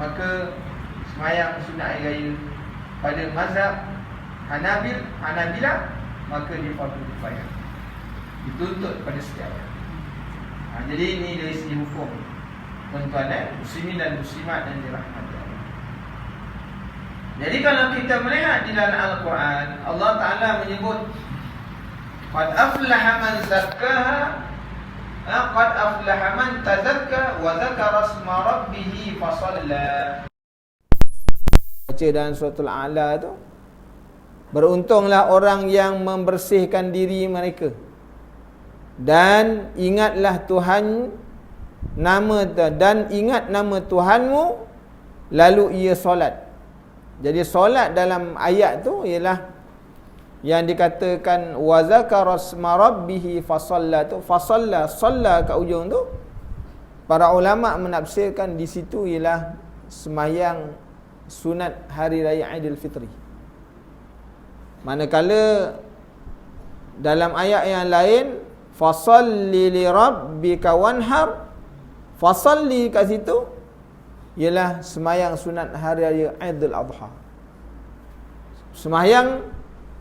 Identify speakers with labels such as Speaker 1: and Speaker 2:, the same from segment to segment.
Speaker 1: maka semayang sunat hari raya. Pada mazhab Hanabilah, maka dia fardu kifayah, dituntut pada setiap orang. Jadi ini dari segi hukum, tuan-tuan, muslimin dan muslimat yang dirahmati Allah. Jadi kalau kita melihat di dalam Al-Quran, Allah Ta'ala menyebut qad aflaha man zakkaha, qad aflaha man tazakka wa zakara isma rabbih fasalla. Baca dalam suratul A'la tu, beruntunglah orang yang membersihkan diri mereka dan ingatlah ingat nama Tuhanmu lalu ia solat. Jadi solat dalam ayat tu ialah yang dikatakan wa zakara isma rabbih fasalla tu, fasalla, salla kat ujung tu, para ulama menafsirkan di situ ialah sembahyang sunat hari raya Aidilfitri. Manakala dalam ayat yang lain fasalli li rabbika wanhar, fasalli kat situ ialah sembahyang sunat hari raya Aidil Adha. Sembahyang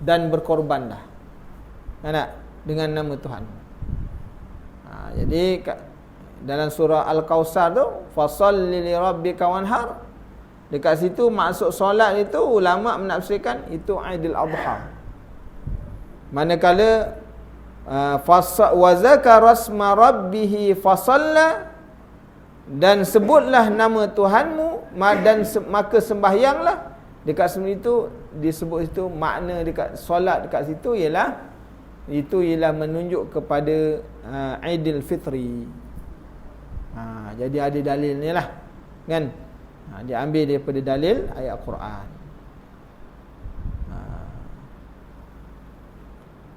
Speaker 1: dan berkorbanlah, dengan nama Tuhan. Jadi dalam surah Al-Kausar tu fasalli li rabbika wanhar, dekat situ maksud solat itu ulama menafsirkan itu Aidil Adha. Manakala wa zakara isma rabbih fasalla, dan sebutlah nama Tuhanmu dan maka sembahyanglah, dekat semua itu disebut itu makna dekat solat dekat situ ialah menunjuk kepada Aidilfitri. Jadi ada dalilnya lah, kan? Dia ambil daripada dalil ayat Quran.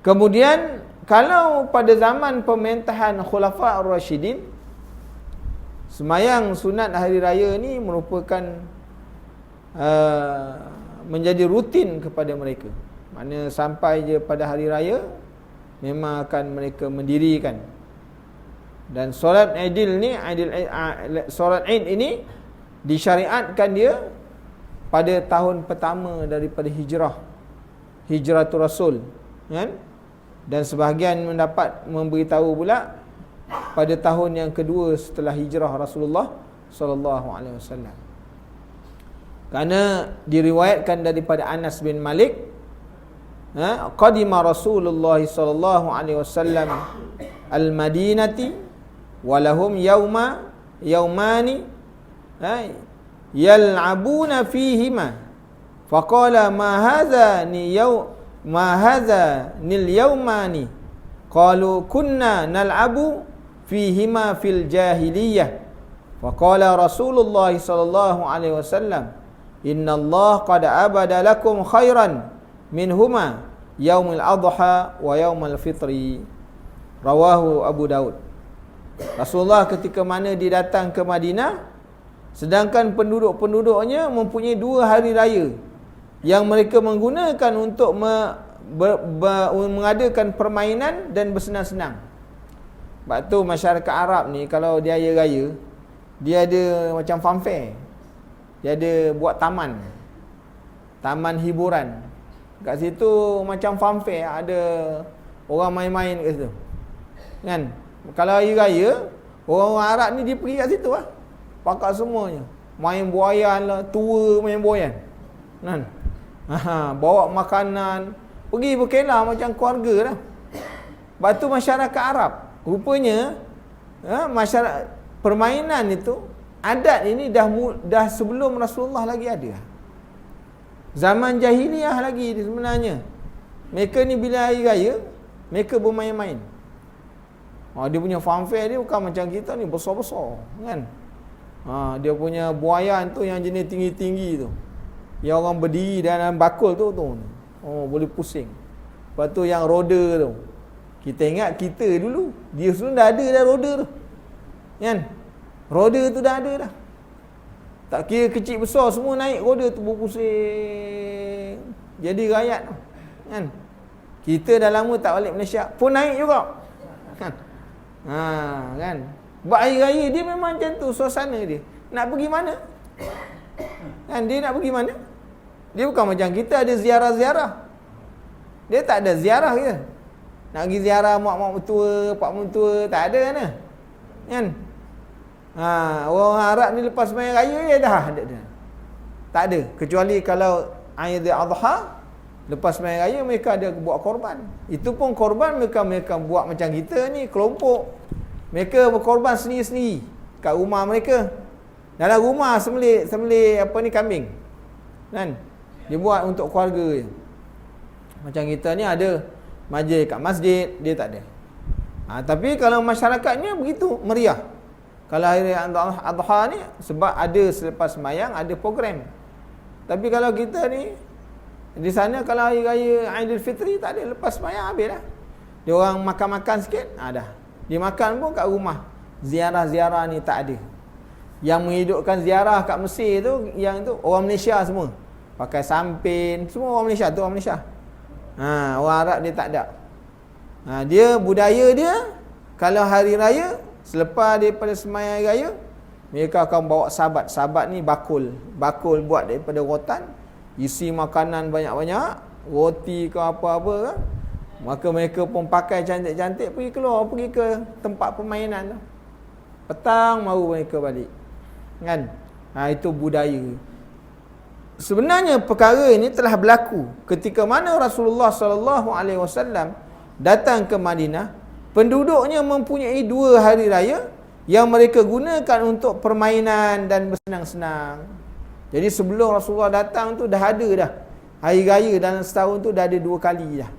Speaker 1: Kemudian kalau pada zaman pemerintahan Khulafa Ar-Rasyidin, sembahyang sunat hari raya ni merupakan menjadi rutin kepada mereka. Maknanya sampai je pada hari raya memang akan mereka mendirikan. Dan solat Aidil ni, solat Aid ini disyariatkan dia pada tahun pertama daripada Hijratul Rasul, kan? Dan sebahagian memberitahu pula pada tahun yang kedua setelah hijrah Rasulullah sallallahu alaihi wasallam. Kerana diriwayatkan daripada Anas bin Malik, qadima Rasulullah sallallahu alaihi wasallam al-Madinati wa lahum yaumani yal'abuna fihima faqala ma hadha nil yaumani qalu kunna nal'abu fihima fil jahiliyah faqala Rasulullah sallallahu alaihi wasallam innallaha qad abada lakum khairan minhuma yaumil adha wa yaumil fitri. Rawahu Abu Daud. Rasulullah ketika mana dia datang ke Madinah, sedangkan penduduk-penduduknya mempunyai 2 hari raya yang mereka menggunakan untuk mengadakan permainan dan bersenang-senang. Sebab tu masyarakat Arab ni kalau dia raya, dia ada macam funfair. Dia ada buat taman hiburan. Kat situ macam funfair, ada orang main-main kat situ, kan? Kalau hari raya, orang-orang Arab ni dia pergi kat situ lah, pakat semuanya, main buayan lah, tua main buayan, kan? Bawa makanan, pergi berkelah macam keluarga lah. Lepas tu masyarakat Arab, rupanya masyarakat permainan itu, adat ini dah sebelum Rasulullah lagi ada. Zaman jahiliyah lagi sebenarnya. Mereka ni bila hari raya, mereka bermain-main. Dia punya funfair dia bukan macam kita ni besar-besar, kan? Dia punya buayan tu yang jenis tinggi-tinggi tu, yang orang berdiri dalam bakul tu. Boleh pusing. Lepas tu yang roda tu, kita ingat kita dulu, dia semua dah ada dah roda tu, kan? Roda tu dah ada dah. Tak kira kecil besar, semua naik roda tu berpusing. Jadi rakyat, kan? Kita dah lama tak balik Malaysia pun naik juga, kan? Kan? Buat hari raya dia memang macam tu suasana dia. Nak pergi mana? Kan dia nak pergi mana? Dia bukan macam kita ada ziarah-ziarah. Dia tak ada ziarah ke. Nak pergi ziarah mak-mak mentua, pak mentua, tak ada kan? Orang Arab ni lepas sembahyang raya je dah. Tak ada. Kecuali kalau Aidil Adha, lepas sembahyang raya mereka ada buat korban. Itu pun korban mereka buat macam kita ni, kelompok. Mereka berkorban sendiri-sendiri kat rumah mereka. Dalam rumah sembelih kambing. Kan? Dia buat untuk keluarga je. Macam kita ni ada majlis kat masjid, dia tak ada. Tapi kalau masyarakatnya begitu meriah. Kalau hari Adha ni sebab ada selepas sembahyang ada program. Tapi kalau kita ni di sana kalau hari raya Aidilfitri tak ada, lepas sembahyang habis dah. Dia orang makan-makan sikit, dah. Dia makan pun kat rumah. Ziarah-ziarah ni tak ada. Yang menghidupkan ziarah kat Mesir tu, yang tu orang Malaysia semua. Pakai sampin, semua orang Malaysia tu orang Malaysia. Orang Arab dia tak ada. Dia budaya dia kalau hari raya selepas daripada sembahyang hari raya, mereka akan bawa sabat. Sabat ni bakul buat daripada rotan, isi makanan banyak-banyak, roti ke apa-apa kan. Maka mereka pun pakai cantik-cantik pergi ke tempat permainan tu. Petang baru mereka balik. Kan? Itu budaya. Sebenarnya perkara ini telah berlaku ketika mana Rasulullah sallallahu alaihi wasallam datang ke Madinah. Penduduknya mempunyai 2 hari raya yang mereka gunakan untuk permainan dan bersenang-senang. Jadi sebelum Rasulullah datang tu dah ada dah. Hari raya dalam setahun tu dah ada 2 kali dah.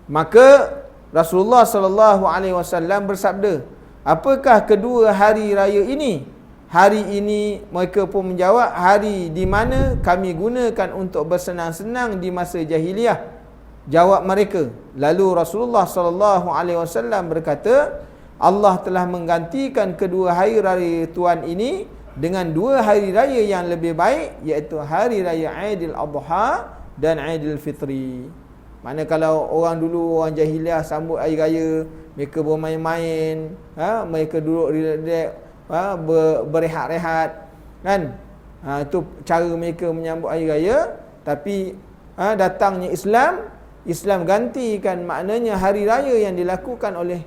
Speaker 1: Maka Rasulullah sallallahu alaihi wasallam bersabda, "Apakah kedua hari raya ini?" Hari ini mereka pun menjawab, hari di mana kami gunakan untuk bersenang-senang di masa jahiliah. Jawab mereka. Lalu Rasulullah sallallahu alaihi wasallam berkata, Allah telah menggantikan kedua hari raya Tuhan ini dengan 2 hari raya yang lebih baik, iaitu hari raya Aidil Adha dan Aidil Fitri. Mana kalau orang dulu, orang jahiliah sambut hari raya, mereka bermain-main, mereka duduk relax, berehat-rehat, kan? Itu cara mereka menyambut hari raya. Tapi datangnya Islam gantikan maknanya hari raya yang dilakukan oleh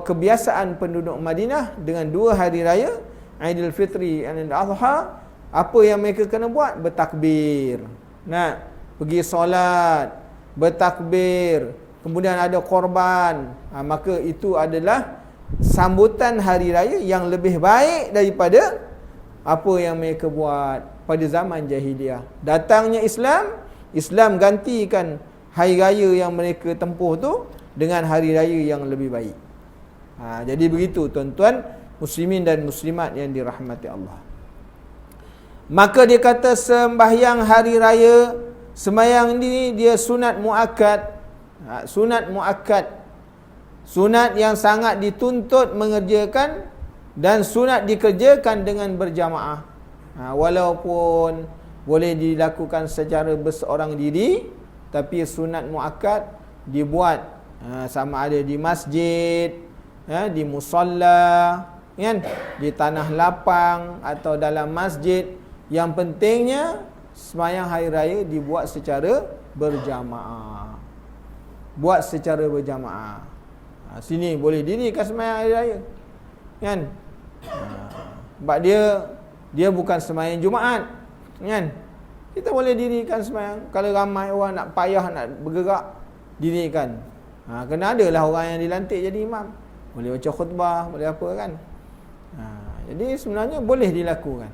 Speaker 1: kebiasaan penduduk Madinah dengan 2 hari raya Aidil Fitri dan Aidil Adha. Apa yang mereka kena buat? Bertakbir, nak pergi solat, bertakbir, kemudian ada korban. Maka itu adalah sambutan hari raya yang lebih baik daripada apa yang mereka buat pada zaman jahiliah. Datangnya Islam gantikan hari raya yang mereka tempuh tu dengan hari raya yang lebih baik. Jadi begitu tuan-tuan muslimin dan muslimat yang dirahmati Allah. Maka dia kata sembahyang hari raya, sembahyang ini dia sunat muakkad. Sunat muakkad, sunat yang sangat dituntut mengerjakan dan sunat dikerjakan dengan berjamaah. Walaupun boleh dilakukan secara berseorang diri, tapi sunat muakkad dibuat sama ada di masjid, di musalla, kan, di tanah lapang atau dalam masjid. Yang pentingnya sembahyang hari raya dibuat secara berjamaah. Buat secara berjamaah. Sini boleh dirikan sembahyang hari raya, kan? Sebab dia bukan sembahyang Jumaat, kan? Kita boleh dirikan sembahyang. Kalau ramai orang nak payah nak bergerak, dirikan. Kena adalah orang yang dilantik jadi imam. Boleh baca khutbah, boleh apa, kan? Jadi sebenarnya boleh dilakukan.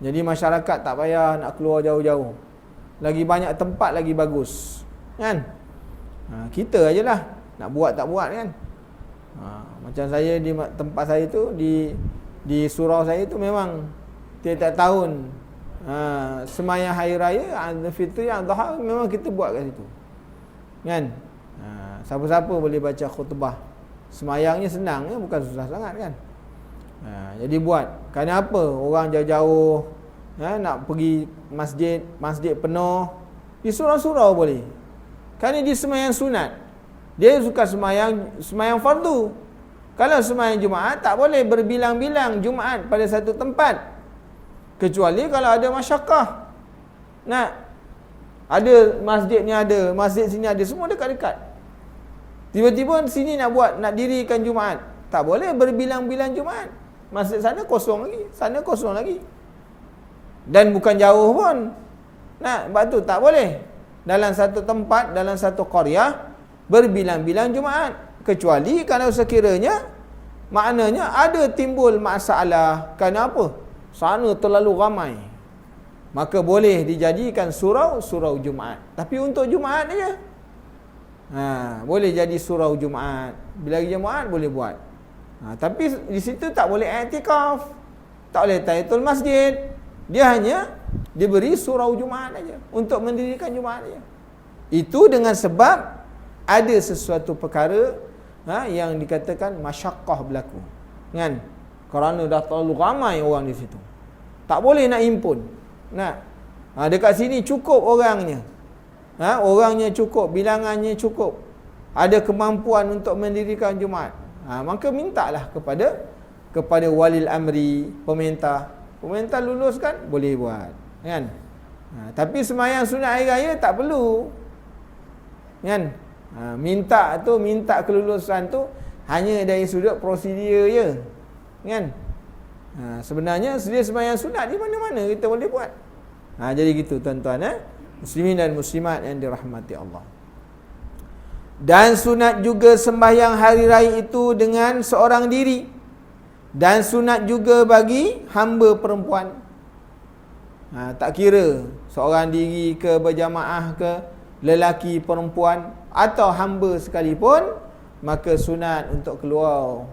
Speaker 1: Jadi masyarakat tak payah nak keluar jauh-jauh. Lagi banyak tempat lagi bagus, kan? Kita ajalah nak buat tak buat, kan? Macam saya di tempat saya tu, di surau saya tu memang tiap-tiap tahun sembahyang hari raya Aidil Fitri, Adha memang kita buat kat situ, kan? Siapa-siapa boleh baca khutbah. Sembahyangnya senang, bukan susah sangat, kan? Jadi buat. Kenapa orang jauh-jauh nak pergi masjid penuh, di surau-surau boleh. Kan dia sembahyang sunat. Dia suka sembahyang fardu. Kalau sembahyang Jumaat tak boleh berbilang-bilang Jumaat pada satu tempat. Kecuali kalau ada masyakkah. Nak ada masjid ni ada, masjid sini ada, semua dekat-dekat. Tiba-tiba sini nak dirikan Jumaat. Tak boleh berbilang-bilang Jumaat. Masjid sana kosong lagi, sana kosong lagi. Dan bukan jauh pun. Nah, sebab tu tak boleh dalam satu tempat, dalam satu qaryah berbilang-bilang Jumaat. Kecuali kalau sekiranya maknanya ada timbul masalah. Kenapa? Sana terlalu ramai. Maka boleh dijadikan surau Jumaat. Tapi untuk Jumaat aja. Boleh jadi surau Jumaat. Bila Jumaat boleh buat. Tapi di situ tak boleh i'tikaf. Tak boleh tahiyatul masjid. Dia hanya diberi surau Jumaat aja untuk mendirikan Jumaat aja. Itu dengan sebab ada sesuatu perkara yang dikatakan masyakkah berlaku. Kan? Kerana dah terlalu ramai orang di situ. Tak boleh nak impun. Dekat sini cukup orangnya. Orangnya cukup, bilangannya cukup. Ada kemampuan untuk mendirikan Jumaat. Maka mintalah kepada walil amri, pemerintah. Pemerintah luluskan, boleh buat. Kan? Tapi sembahyang sunat hari raya tak perlu. Kan? Minta kelulusan tu hanya dari sudut prosedur je. Kan? Sebenarnya sedia sembahyang sunat di mana-mana kita boleh buat. Jadi gitu tuan-tuan, muslimin dan muslimat yang dirahmati Allah. Dan sunat juga sembahyang hari raya itu dengan seorang diri. Dan sunat juga bagi hamba perempuan. Tak kira seorang diri ke, berjamaah ke, lelaki perempuan atau hamba sekalipun, maka sunat untuk keluar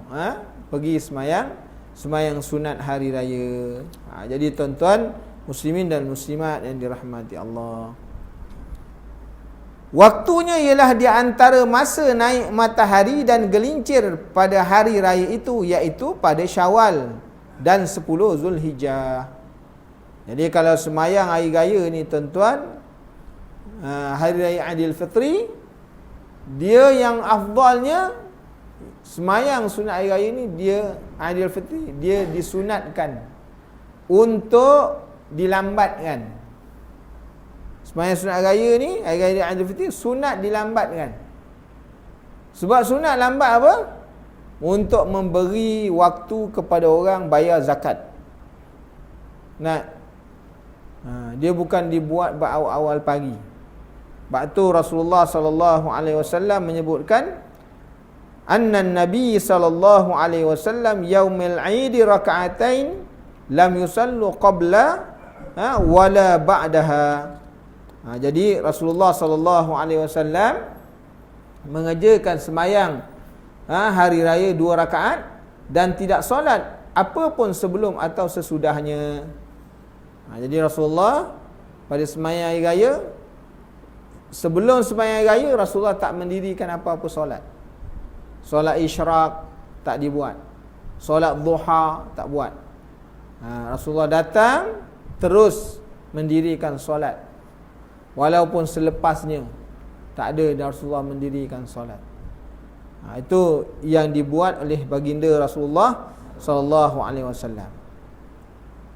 Speaker 1: pergi sembahyang sunat hari raya. Jadi tuan-tuan muslimin dan muslimat yang dirahmati Allah, waktunya ialah di antara masa naik matahari dan gelincir pada hari raya itu, iaitu pada Syawal dan 10 Zulhijjah. Jadi kalau sembahyang hari raya ni tuan-tuan, hari raya Aidilfitri, dia yang afdalnya sembahyang sunat hari raya ni, dia Aidilfitri, dia disunatkan untuk dilambatkan. Sembahyang sunat raya ni, hari raya Aidilfitri, sunat dilambatkan. Sebab sunat lambat apa? Untuk memberi waktu kepada orang bayar zakat. Dia bukan dibuat berawal-awal pagi. Sebab tu Rasulullah sallallahu alaihi wasallam menyebutkan, anna Nabi sallallahu alaihi wasallam yaumil 'Aid raka'atain lam yusallu qabla wala ba'daha. Jadi Rasulullah sallallahu alaihi wasallam mengerjakan sembahyang hari raya 2 rakaat dan tidak solat apa pun sebelum atau sesudahnya. Jadi Rasulullah pada sembahyang hari raya, sebelum sembahyang hari raya, Rasulullah tak mendirikan apa-apa solat. Solat isyraq tak dibuat. Solat duha tak buat. Rasulullah datang terus mendirikan solat. Walaupun selepasnya tak ada Rasulullah mendirikan solat. Itu yang dibuat oleh baginda Rasulullah sallallahu alaihi wasallam.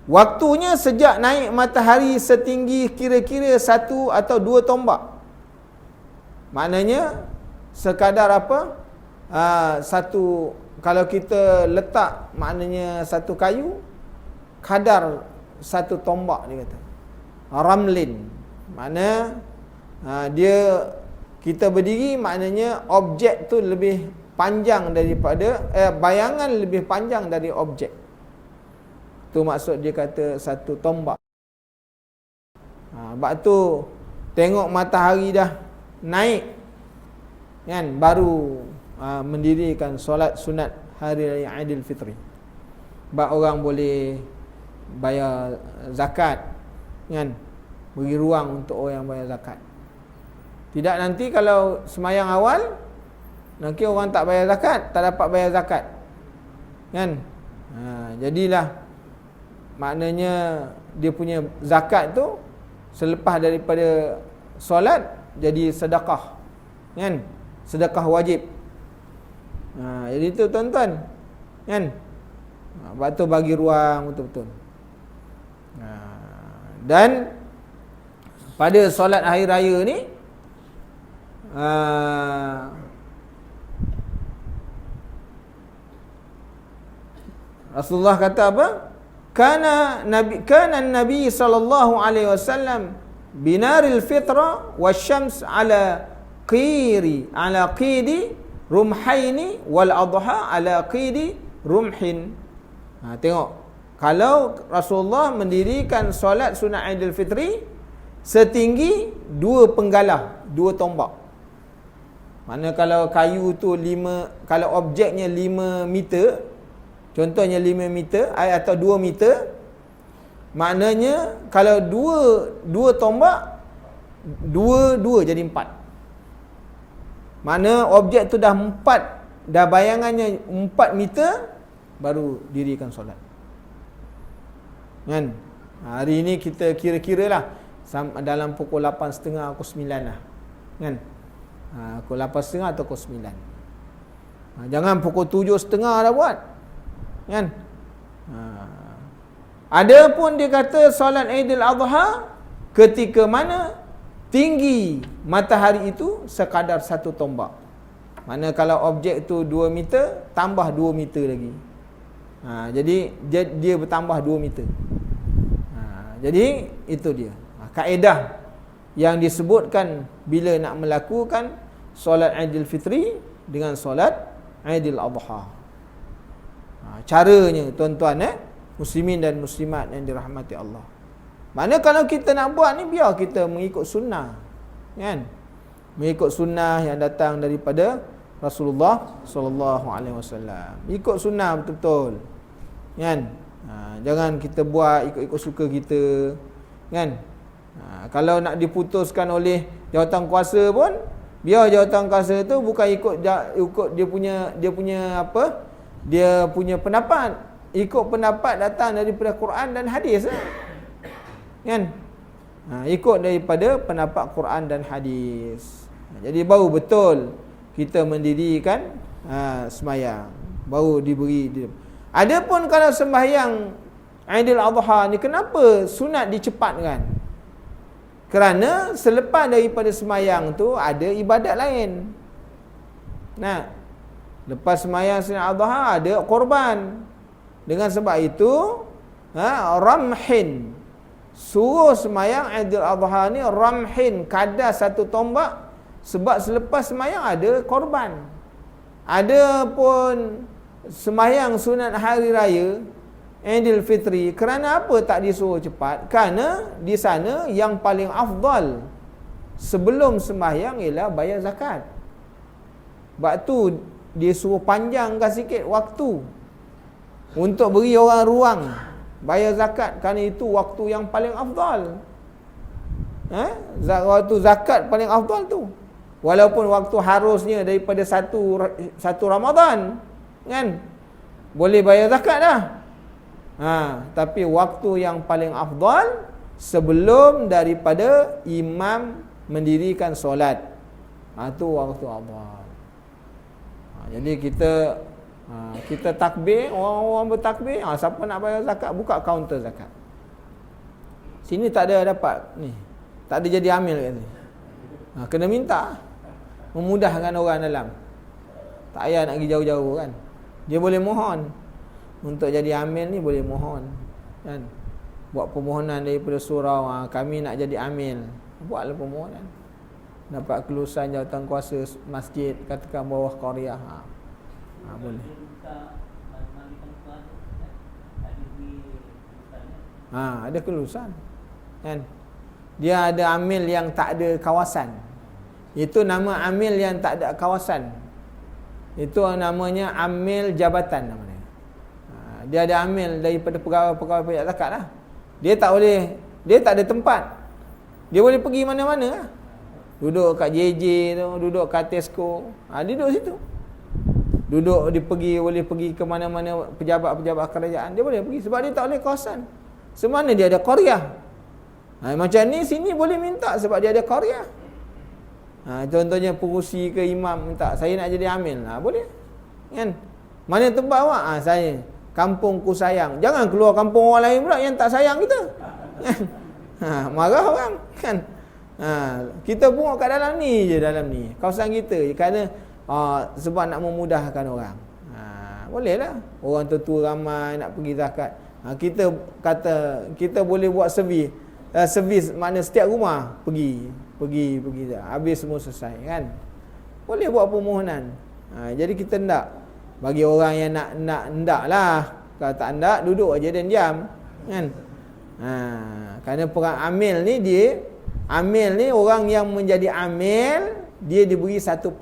Speaker 1: Waktunya sejak naik matahari setinggi kira-kira 1 atau 2 tombak. Maknanya sekadar apa? Satu, kalau kita letak maknanya satu kayu, kadar 1 tombak dia kata. Ramlin. Makna dia, kita berdiri maknanya objek tu lebih panjang daripada bayangan lebih panjang dari objek. Tu maksud dia kata 1 tombak. Sebab tu tengok matahari dah naik kan, baru mendirikan solat sunat hari raya Aidilfitri. Sebab orang boleh bayar zakat kan, beri ruang untuk orang yang bayar zakat. Tidak nanti kalau sembahyang awal nanti orang tak bayar zakat, tak dapat bayar zakat kan. Jadilah maknanya dia punya zakat tu selepas daripada solat jadi sedekah kan, sedekah wajib. Jadi tu tuan-tuan kan, sebab tu bagi ruang betul-betul. Dan pada solat hari raya ni Rasulullah kata apa? Kana Nabi sallallahu alaihi wasallam binaril fitra wasyams ala qidi rumhaini wal adha ala qidi rumhin. Tengok, kalau Rasulullah mendirikan solat sunat Aidil Fitri setinggi 2 penggalah, 2 tombak. Mana kalau kayu tu 5, kalau objeknya 5 meter, contohnya 5 meter atau 2 meter, maknanya kalau 2 tombak, 2 jadi 4. Mana objek tu dah 4, dah bayangannya 4 meter, baru dirikan solat. Kan? Hari ini kita kira-kira lah dalam pukul 8.30 pukul 9 lah. Kan? Pukul 8.30 atau pukul 9. Jangan pukul 7.30 dah buat. Kan? Ada pun dia kata solat Aidil Adha ketika mana tinggi matahari itu sekadar 1 tombak. Mana kalau objek tu 2 meter, tambah 2 meter lagi. Jadi dia bertambah 2 meter. Jadi itu dia kaedah yang disebutkan bila nak melakukan solat Aidil Fitri dengan solat Aidil Adha. Caranya tuan-tuan, muslimin dan muslimat yang dirahmati Allah. Mana kalau kita nak buat ni, biar kita mengikut sunnah, kan? Mengikut sunnah yang datang daripada Rasulullah sallallahu alaihi wasallam. Ikut sunnah betul-betul. Kan? Jangan kita buat ikut-ikut suka kita, kan? Kalau nak diputuskan oleh jawatan kuasa pun, biar jawatan kuasa tu bukan ikut dia punya apa? Dia punya pendapat. Ikut pendapat datang daripada Quran dan hadis, kan? Ikut daripada pendapat Quran dan hadis. Jadi baru betul kita mendirikan sembahyang, baru diberi. Adapun kalau sembahyang Aidil Adha ni, kenapa sunat dicepatkan? Kerana selepas daripada sembahyang tu ada ibadat lain. Lepas sembahyang sunat Adha ada korban. Dengan sebab itu ramhin, suruh sembahyang Aidil Adha ni ramhin, kadar 1 tombak, sebab selepas sembahyang ada korban. Ada pun sembahyang sunat hari raya Aidil Fitri, kerana apa tak disuruh cepat? Kerana di sana yang paling afdal sebelum sembahyang ialah bayar zakat. Sebab tu dia suruh panjangkan sikit waktu untuk beri orang ruang bayar zakat, kerana itu waktu yang paling afdal. Waktu zakat paling afdal tu. Walaupun waktu harusnya daripada satu Ramadan, kan? Boleh bayar zakat dah. Tapi waktu yang paling afdal sebelum daripada imam mendirikan solat. Itu waktu afdal. Jadi kita takbir, orang-orang bertakbir, siapa nak bayar zakat, buka kaunter zakat. Sini tak ada dapat ni. Tak ada jadi amil kat sini. Kena minta. Memudahkan orang dalam. Tak payah nak pergi jauh-jauh, kan. Dia boleh mohon. Untuk jadi amil ni boleh mohon, kan. Buat permohonan daripada surau, kami nak jadi amil. Buatlah permohonan. Dapat kelulusan jawatan kuasa masjid, katakan bawah qaryah. Boleh. Ada kelulusan, kan. Dia ada amil yang tak ada kawasan. Itu nama amil yang tak ada kawasan. Itu namanya amil jabatan namanya. Dia ada amil daripada pegawai-pegawai pajak zakat lah. Dia tak ada tempat. Dia boleh pergi mana-mana lah. Duduk kat JJ tu, duduk kat Tesco. Duduk situ. Boleh pergi ke mana-mana pejabat-pejabat kerajaan. Dia boleh pergi sebab dia tak boleh kawasan. Semana dia ada qaryah. Macam ni sini boleh minta sebab dia ada qaryah. Contohnya pengurusi ke imam minta, saya nak jadi amil. Boleh. Kan? Mana tempat awak? Saya. kampungku sayang. Jangan keluar kampung orang lain pula yang tak sayang kita. Marah orang kan. Kita pun kat dalam ni je, dalam ni kawasan kita je, kerana sebab nak memudahkan orang. Bolehlah orang tua ramai nak pergi zakat. Kita kata kita boleh buat servis makna setiap rumah pergi habis semua selesai kan. Boleh buat permohonan. Jadi kita ndak bagi orang yang nak ndak lah. Kalau tak ndak duduk aja dan diam kan. Kerana perang amil ni orang yang menjadi amil dia diberi 1/8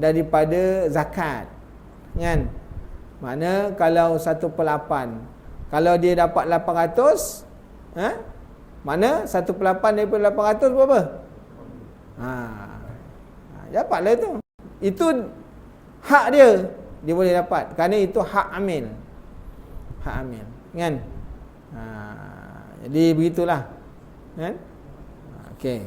Speaker 1: daripada zakat kan. Makna kalau 1/8, kalau dia dapat 800, mana 1/8 daripada 800 berapa? Dapatlah itu. Itu hak dia boleh dapat. Kerana itu hak amil. Hak amil kan. Jadi begitulah kan. Okey.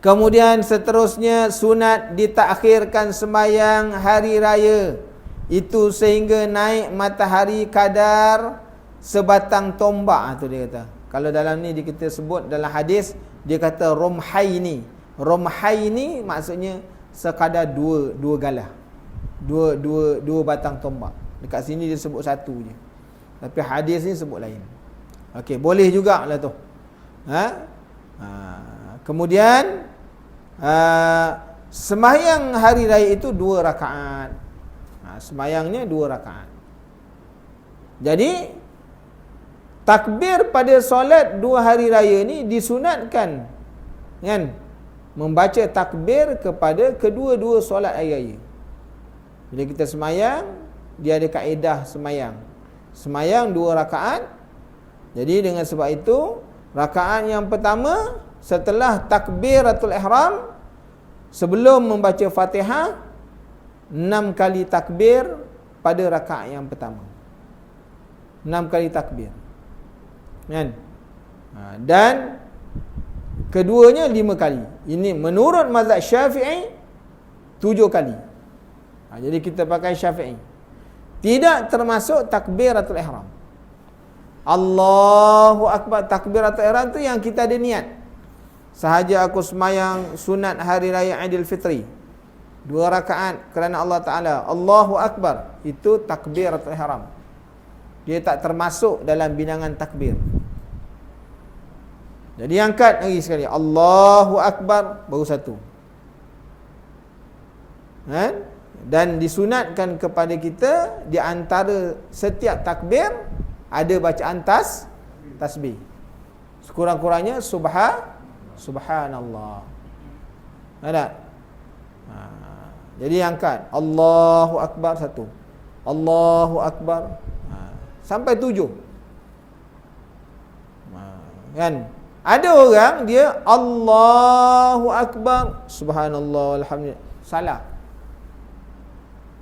Speaker 1: Kemudian seterusnya sunat ditakhirkan sembahyang hari raya itu sehingga naik matahari kadar sebatang tombak tu dia kata. Kalau dalam ni kita sebut dalam hadis dia kata rumhaini. Rumhaini maksudnya sekadar dua galah. Dua batang tombak. Dekat sini dia sebut satu je. Tapi hadis ni sebut lain. Okey, boleh jugalah tu. Kemudian sembahyang hari raya itu 2 rakaat. Sembahyangnya 2 rakaat. Jadi takbir pada solat 2 hari raya ni disunatkan kan, membaca takbir kepada kedua-dua solat hari raya. Bila kita sembahyang, dia ada kaedah sembahyang. Sembahyang 2 rakaat. Jadi dengan sebab itu, rakaat yang pertama setelah takbiratul ihram, sebelum membaca Fatihah, 6 kali takbir pada rakaat yang pertama. 6 kali takbir kan. Dan keduanya 5 kali. Ini menurut mazhab Syafi'i 7 kali. Jadi kita pakai Syafi'i. Tidak termasuk takbiratul ihram. Allahu Akbar, takbiratul ihram tu yang kita ada niat. Sahaja aku semayang sunat hari raya Aidilfitri 2 rakaat kerana Allah Ta'ala, Allahu Akbar, itu takbiratul ihram. Dia tak termasuk dalam bilangan takbir. Jadi angkat lagi sekali, Allahu Akbar, baru satu. Dan disunatkan kepada kita di antara setiap takbir ada bacaan tasbih. Sekurang-kurangnya subhanallah. Ada? Jadi angkat Allahu Akbar satu, Allahu Akbar sampai 7. Kan? Ada orang dia Allahu Akbar, subhanallah, alhamdulillah. Salah.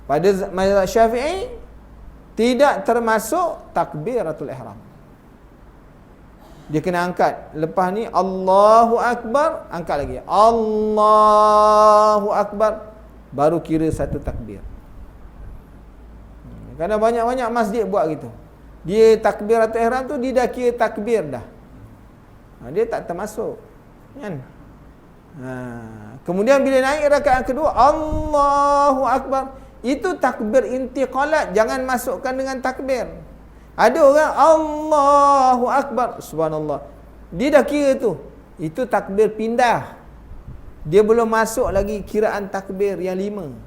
Speaker 1: Pada mazhab Syafi'i tidak termasuk takbiratul ihram. Dia kena angkat. Lepas ni Allahu Akbar, angkat lagi. Allahu Akbar, baru kira satu takbir. Kerana banyak-banyak masjid buat gitu. Dia takbiratul ihram tu dia dah kira takbir dah. Dia tak termasuk kan. Kemudian bila naik rakaat kedua, Allahu Akbar, itu takbir intiqalat, jangan masukkan dengan takbir. Ada orang Allahu Akbar, subhanallah, dia dah kira tu, itu takbir pindah. Dia belum masuk lagi kiraan takbir yang 5.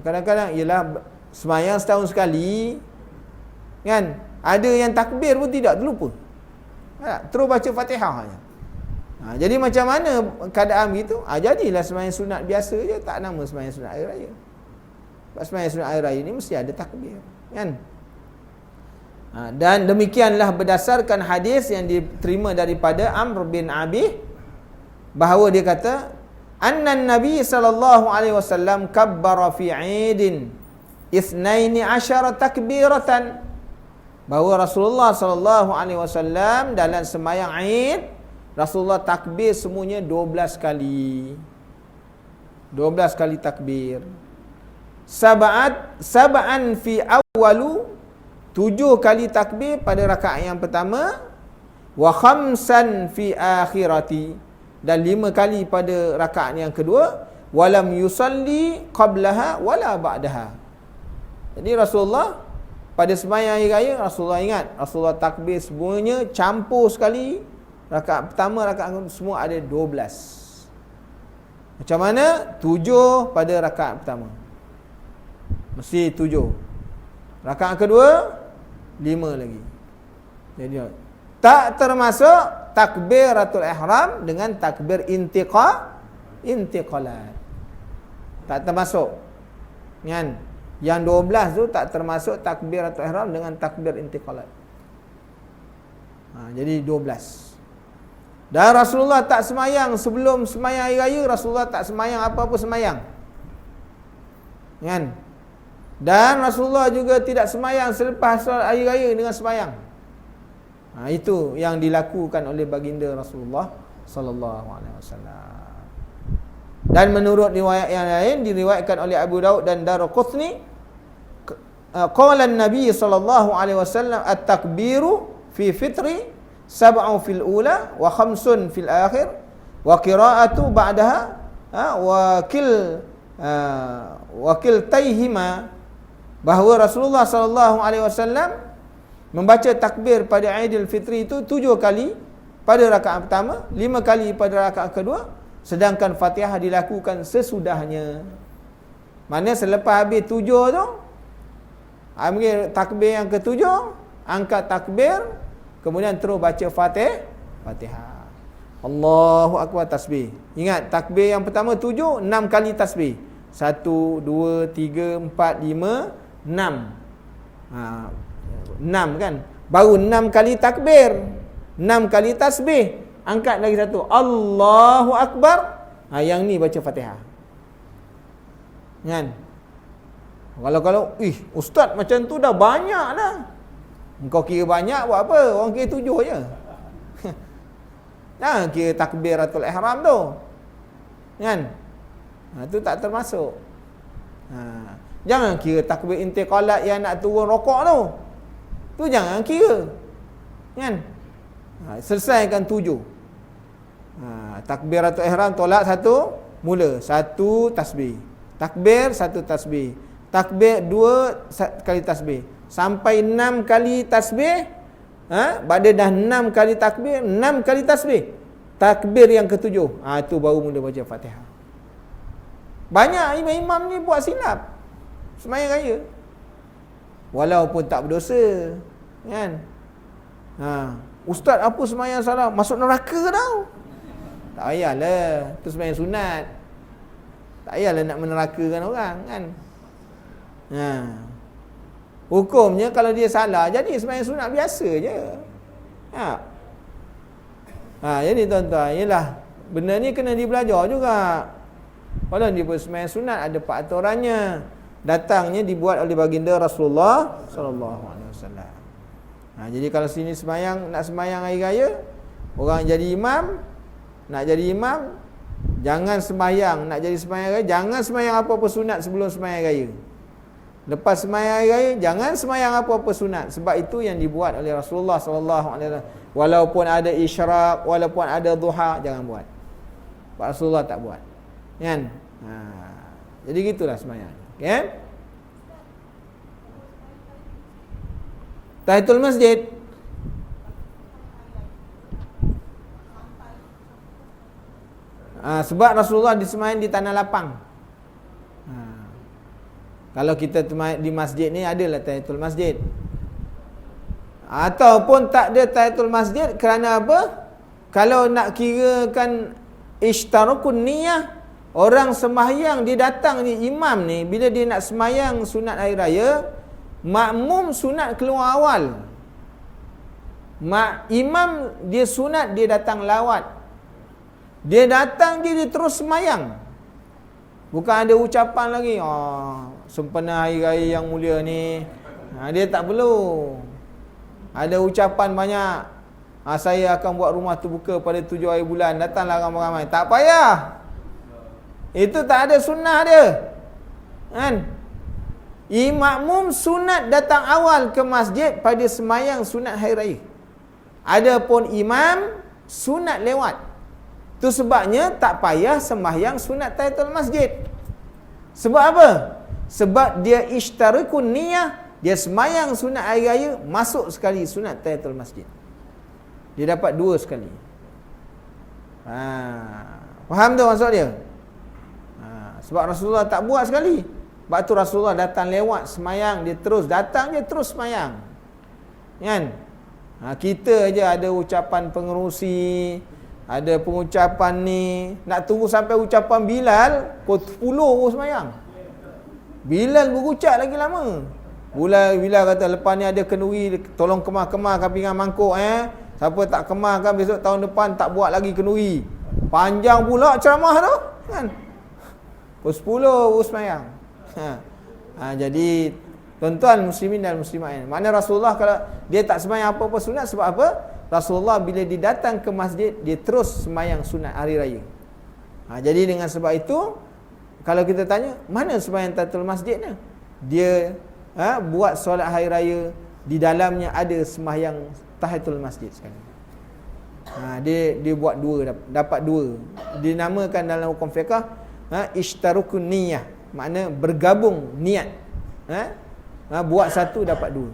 Speaker 1: Kadang-kadang ialah sembahyang setahun sekali kan, ada yang takbir pun tidak, terlupa. Terus baca Fatihah saja. Jadi macam mana keadaan begitu? Jadilah sembahyang sunat biasa je, tak nama sembahyang sunat hari raya. Sebab sembahyang sunat hari raya ni mesti ada takbir kan. Dan demikianlah berdasarkan hadis yang diterima daripada Amr bin Abi, bahawa dia kata anna Nabi sallallahu alaihi wasallam kabbara fi 'idin 12 takbiratan, bahawa Rasulullah sallallahu alaihi wasallam dalam sembahyang Aid, Rasulullah takbir semuanya 12 kali. 12 kali takbir. sab'an fi awwalu, 7 kali takbir pada rakaat yang pertama, wa khamsan fi akhirati, dan 5 kali pada rakaat yang kedua, walam yusalli qablaha wala ba'daha. Jadi Rasulullah pada sembahyang hari raya, Rasulullah ingat, Rasulullah takbir semuanya campur sekali. Rakaat pertama, rakaat kedua, semua ada 12. Macam mana? 7 pada rakaat pertama, mesti 7. Rakaat kedua 5 lagi. Jadi tak termasuk takbiratul ihram dengan takbir intiqalat. Tak termasuk. Kan? Yang 12 tu tak termasuk takbiratul ihram dengan takbir intiqalat. Jadi 12. Dan Rasulullah tak semayang sebelum semayang hari raya, Rasulullah tak semayang apa-apa semayang. Kan? Dan Rasulullah juga tidak semayang selepas solat hari raya dengan semayang. Itu yang dilakukan oleh baginda Rasulullah sallallahu alaihi wasallam. Dan menurut riwayat yang lain diriwayatkan oleh Abu Daud dan Daraqutni, qala an-nabi sallallahu alaihi wasallam at-takbiru fi fitri sab'u fil ula wa khamsun fil akhir wa qira'atu ba'daha wakil taihima, bahawa Rasulullah sallallahu alaihi wasallam membaca takbir pada Aidil Fitri itu 7 kali pada rakaat pertama, 5 kali pada rakaat kedua, sedangkan Fatihah dilakukan sesudahnya. Mana selepas habis 7 tu, ambil takbir yang ke-7, angkat takbir, kemudian terus baca Fatihah. Allahu Akbar, tasbih. Ingat, takbir yang pertama 7, 6 kali tasbih. 1, 2, 3, 4, 5, 6. 6 kan? Baru 6 kali takbir, 6 kali tasbih, angkat lagi satu, Allahu Akbar. Yang ni baca Fatihah. Kan? Kalau ustaz macam tu dah banyak dah. Engkau kira banyak buat apa? Orang kira 7 je. Jangan kira takbiratul ihram tu. Kan? Itu tak termasuk. Jangan kira takbir intiqalat yang nak turun rokok tu. Tu jangan kira. Kan? Selesaikan 7. Takbiratul ihram tolak 1, mula 1 tasbih. Takbir 1 tasbih. Takbir 2 kali tasbih. Sampai 6 kali tasbih. Pada dah 6 kali takbir, 6 kali tasbih, takbir yang ke-7, itu baru mula baca Fatihah. Banyak imam-imam ni buat silap sembahyang raya, walaupun tak berdosa. Kan? Ustaz apa sembahyang salah, masuk neraka tau. Tak payahlah, tu sembahyang sunat. Tak payahlah nak menerakakan orang. Kan? Hukumnya kalau dia salah, jadi sembahyang sunat biasa je. Jadi tuan-tuan, ialah benda ni kena dibelajar juga. Kalau dia sembahyang sunat ada peraturannya. Datangnya dibuat oleh baginda Rasulullah sallallahu alaihi wasallam. Jadi kalau sini nak sembahyang hari raya, orang jadi imam, nak jadi imam, jangan sembahyang, nak jadi sembahyang raya, jangan sembahyang apa-apa sunat sebelum sembahyang raya. Lepas sembahyang hari raya, jangan sembahyang apa-apa sunat. Sebab itu yang dibuat oleh Rasulullah sallallahu alaihi wasallam. Walaupun ada isyraq, walaupun ada duha, jangan buat. Rasulullah tak buat. Kan? Jadi gitulah sembahyang. Kan? Tahiyatul masjid. Sebab Rasulullah disembahyang di tanah lapang. Kalau kita di masjid ni adalah tahiyatul masjid. Ataupun tak ada tahiyatul masjid kerana apa? Kalau nak kirakan ishtarakun niyah, orang sembahyang dia datang ni, imam ni bila dia nak sembahyang sunat hari raya, makmum sunat keluar awal. Imam dia sunat, dia datang lawat. Dia datang dia terus sembahyang. Bukan ada ucapan lagi, sempena hari raya yang mulia ni. Dia tak perlu. Ada ucapan banyak. Saya akan buat rumah terbuka pada 7 hari bulan, datanglah ramai-ramai. Tak payah. Itu tak ada sunnah dia. Kan? Makmum sunat datang awal ke masjid pada semayang sunat hari raya. Adapun imam sunat lewat. Tu sebabnya tak payah sembahyang sunat tahiyatul masjid. Sebab apa? Sebab dia ishtarikun niyah, dia semayang sunat hari raya, masuk sekali sunat tahiyatul masjid. Dia dapat dua sekali. Faham tu maksud dia? Sebab Rasulullah tak buat sekali. Sebab tu Rasulullah datang lewat semayang, dia terus datang, dia terus semayang. Kan? Kita aja ada ucapan pengerusi, ada pengucapan ni, nak tunggu sampai ucapan Bilal, pukul 10 baru semayang. Bilal berucap lagi lama. Bilal kata, lepas ni ada kenduri, tolong kemarkan pinggan mangkuk Siapa tak kemarkan besok tahun depan tak buat lagi kenduri. Panjang pula ceramah tu, kan? Pukul 10 baru semayang. Jadi tuan-tuan muslimin dan muslimat, makna Rasulullah kalau dia tak semayang apa-apa sunat, sebab apa? Rasulullah bila dia datang ke masjid, dia terus semayang sunat hari raya. Jadi dengan sebab itu, kalau kita tanya, mana semayang tahiyatul masjid ni? Dia buat solat hari raya, di dalamnya ada semayang tahiyatul masjid sekali. Dia buat dua, dapat dua. Dinamakan dalam hukum fiqh ishtarukun niyah, makna bergabung niat. Buat satu dapat dua.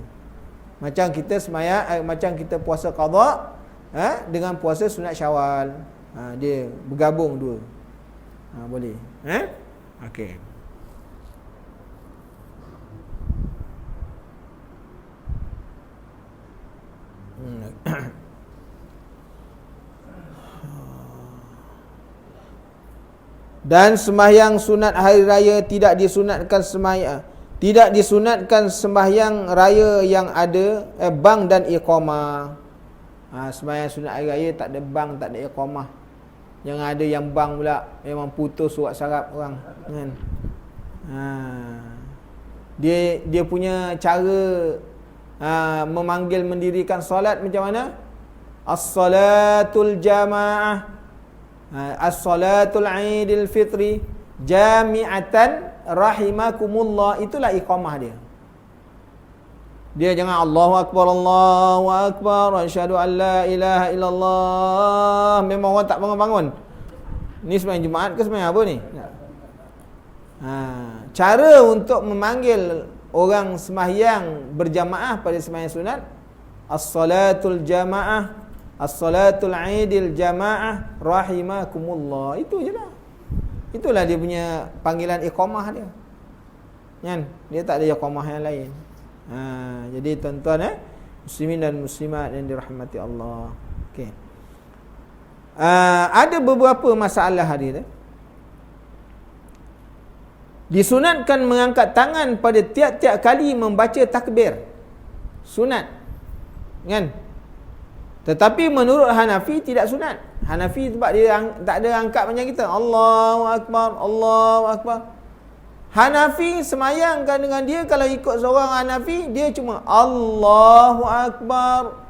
Speaker 1: Macam kita semayang, macam kita puasa qada dengan puasa sunat Syawal. Dia bergabung dua. Boleh. Okey. Dan sembahyang sunat hari raya tidak disunatkan sembahyang raya yang ada bang dan iqamah. Sembahyang sunat hari raya tak ada bang, tak ada iqamah. Yang ada yang bang pula memang putus surat syarab orang, kan? Dia punya cara memanggil mendirikan solat macam mana? As-salatul jamaah, as-salatul Aidil Fitri jami'atan rahimakumullah, itulah iqamah dia. Dia jangan Allahu akbar, asyhadu an la ilaha illallah. Memang orang tak bangun-bangun. Ni sembahyang Jumaat ke sembahyang apa ni? Cara untuk memanggil orang sembahyang berjamaah pada sembahyang sunat, as-salatul jamaah, as-salatul Aidil jamaah rahimakumullah. Itu je lah. Itulah dia punya panggilan iqamah dia. Kan? Dia tak ada iqamah yang lain. Jadi tuan-tuan muslimin dan muslimat yang dirahmati Allah. Okey. Ada beberapa masalah hari ni. Disunatkan mengangkat tangan pada tiap-tiap kali membaca takbir. Sunat. Kan? Tetapi menurut Hanafi tidak sunat. Hanafi sebab dia tak ada angkat macam kita. Allahu akbar, Allahu akbar. Hanafi semayangkan dengan dia, kalau ikut seorang Hanafi, dia cuma Allahu akbar,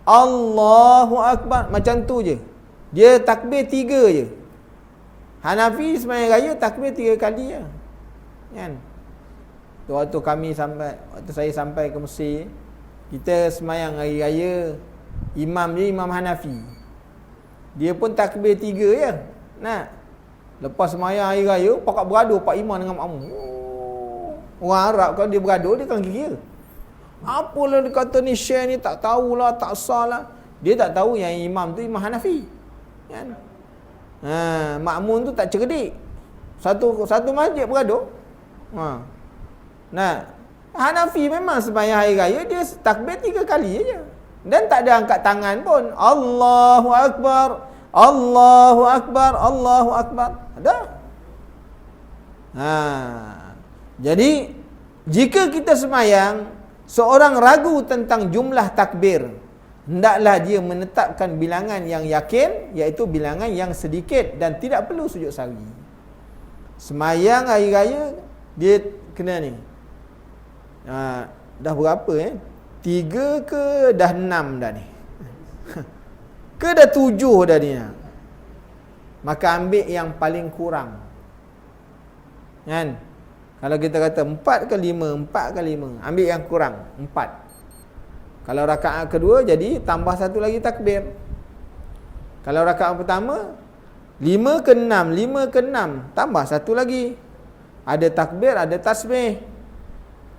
Speaker 1: Allahu akbar, macam tu je. Dia takbir 3 je. Hanafi semayang raya takbir 3 kali je. Kan? Waktu saya sampai ke Mesir, kita semayang hari raya, imam dia imam Hanafi. Dia pun takbir 3 je. Lepas semayang hari raya, pakat beradur pak imam dengan makmum. Orang Arab kalau dia beradur, dia kan kira. Apalah dia kata ni share ni, tak tahulah, tak sah lah. Dia tak tahu yang imam tu imam Hanafi. Kan? Makmum tu tak cerdik. Satu masjid beradur. Hanafi memang semayang hari raya, dia takbir 3 kali je. Dan tak ada angkat tangan pun. Allahu akbar, Allahu akbar, Allahu akbar. Ada. Jadi jika kita semayang, seorang ragu tentang jumlah takbir, hendaklah dia menetapkan bilangan yang yakin, iaitu bilangan yang sedikit dan tidak perlu sujud sahwi. Semayang hari raya, dia kena ni. Dah berapa 3 ke dah 6 dah ni? Ke dah 7 dah ni? Maka ambil yang paling kurang. Kan? Kalau kita kata 4 ke 5, 4 ke 5, ambil yang kurang, 4. Kalau rakaat kedua jadi tambah satu lagi takbir. Kalau rakaat pertama 5 ke 6, 5 ke 6, tambah satu lagi. Ada takbir, ada tasbih.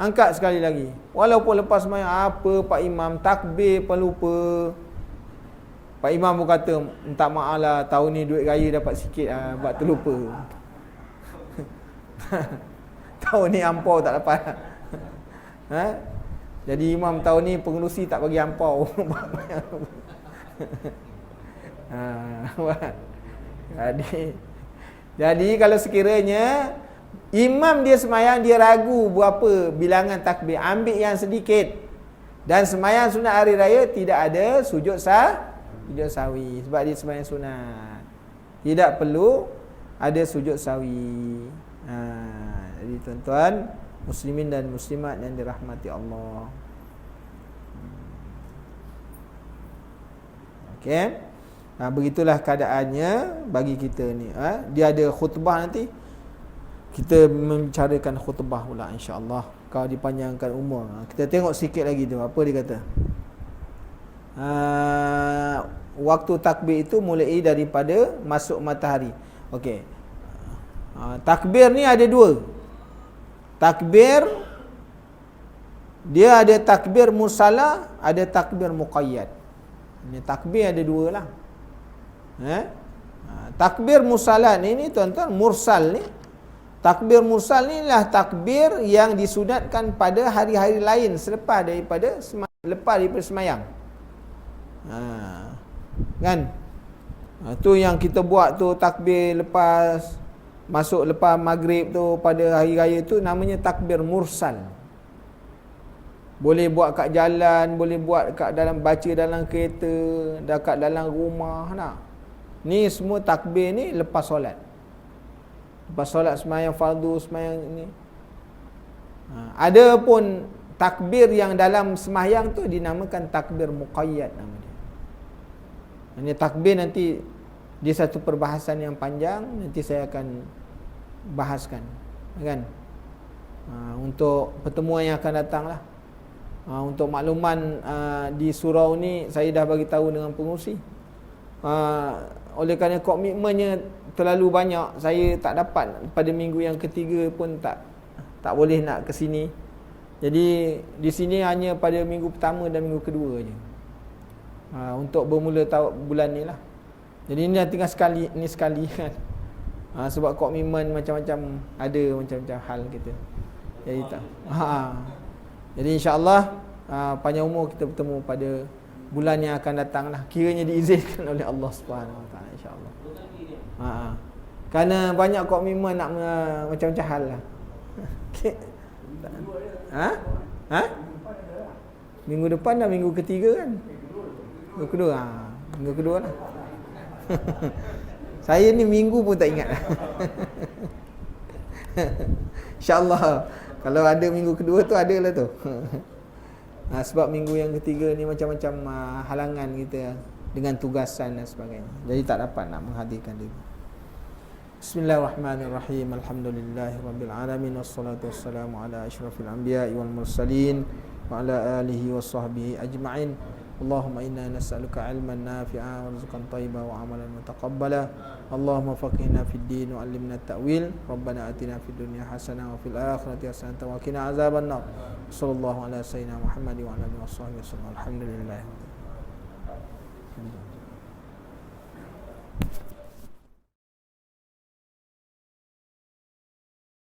Speaker 1: Angkat sekali lagi. Walaupun lepas sembahyang apa Pak Imam takbir pun lupa. Pak Imam pun kata, minta maaf lah, tahun ni duit raya dapat sikit lah, sebab terlupa. Tahun ni ampau tak dapat. Ha? Jadi imam tahun ni pengerusi tak bagi ampau. Jadi kalau sekiranya imam dia semayang, dia ragu berapa bilangan takbir, ambil yang sedikit. Dan semayang sunat hari raya tidak ada sujud sahwi, sebab dia semayang sunat, tidak perlu ada sujud sahwi. Jadi tuan-tuan muslimin dan muslimat yang dirahmati Allah. Okey. Begitulah keadaannya bagi kita ni. Dia ada khutbah nanti. Kita membicarakan khutbah pula insya-Allah. Kalau dipanjangkan umur. Kita tengok sikit lagi tu apa dia kata. Waktu takbir itu mulai daripada masuk matahari. Okey. Takbir ni ada dua. Takbir dia ada takbir mursala, ada takbir muqayyad. Ini takbir ada dua lah. Takbir mursala ni tuan-tuan, mursal ni, takbir mursal ni lah takbir yang disunatkan pada hari-hari lain selepas daripada semayang. Kan? Tu yang kita buat tu takbir lepas maghrib tu pada hari raya tu namanya takbir mursal. Boleh buat kat jalan, boleh buat kat dalam, baca dalam kereta, dekat dalam rumah nak. Ni semua takbir ni lepas solat. Lepas solat sembahyang fardu, sembahyang ni. Ada pun takbir yang dalam sembahyang tu dinamakan takbir muqayyad nama dia. Ini takbir nanti dia satu perbahasan yang panjang, nanti saya akan bahaskan, kan? Untuk pertemuan yang akan datang lah. Untuk makluman di surau ni saya dah bagi tahu dengan pengurusi. Oleh kerana komitmennya terlalu banyak, saya tak dapat pada minggu yang ketiga pun tak boleh nak ke sini. Jadi di sini hanya pada minggu pertama dan minggu kedua je. Untuk bermula bulan ni lah. Jadi ini dah tinggal sekali kan. Sebab komitmen macam-macam, ada macam-macam hal kita. Jadi tak. Jadi insya-Allah panjang umur kita bertemu pada bulan yang akan datang lah. Kiranya diizinkan oleh Allah Subhanahu Wa Taala insya-Allah. Kerana banyak komitmen nak macam-macam hal lah. Minggu depan dah minggu ketiga kan? Minggu kedua. Minggu kedua lah. Saya ni minggu pun tak ingat. InsyaAllah kalau ada minggu kedua tu ada lah tu. Sebab minggu yang ketiga ni macam-macam halangan kita dengan tugasan dan sebagainya. Jadi tak dapat nak menghadirkan diri. Bismillahirrahmanirrahim. Alhamdulillahirabbil alamin wassalatu wassalamu ala asyrafil anbiya'i wal mursalin wa ala alihi washabbihi ajma'in. Allahumma inna nas'aluka ilman nafi'a wa rizqan thayyiban wa amalan mutaqabbala. Allahumma faqihna fid din wa 'allimna at-ta'wil. Rabbana atina fid dunya hasanah wa fil akhirati hasanah wa qina azabannar. Sallallahu ala sayyidina Muhammad wa ala alihi washabbihi wasallam. Alhamdulillah.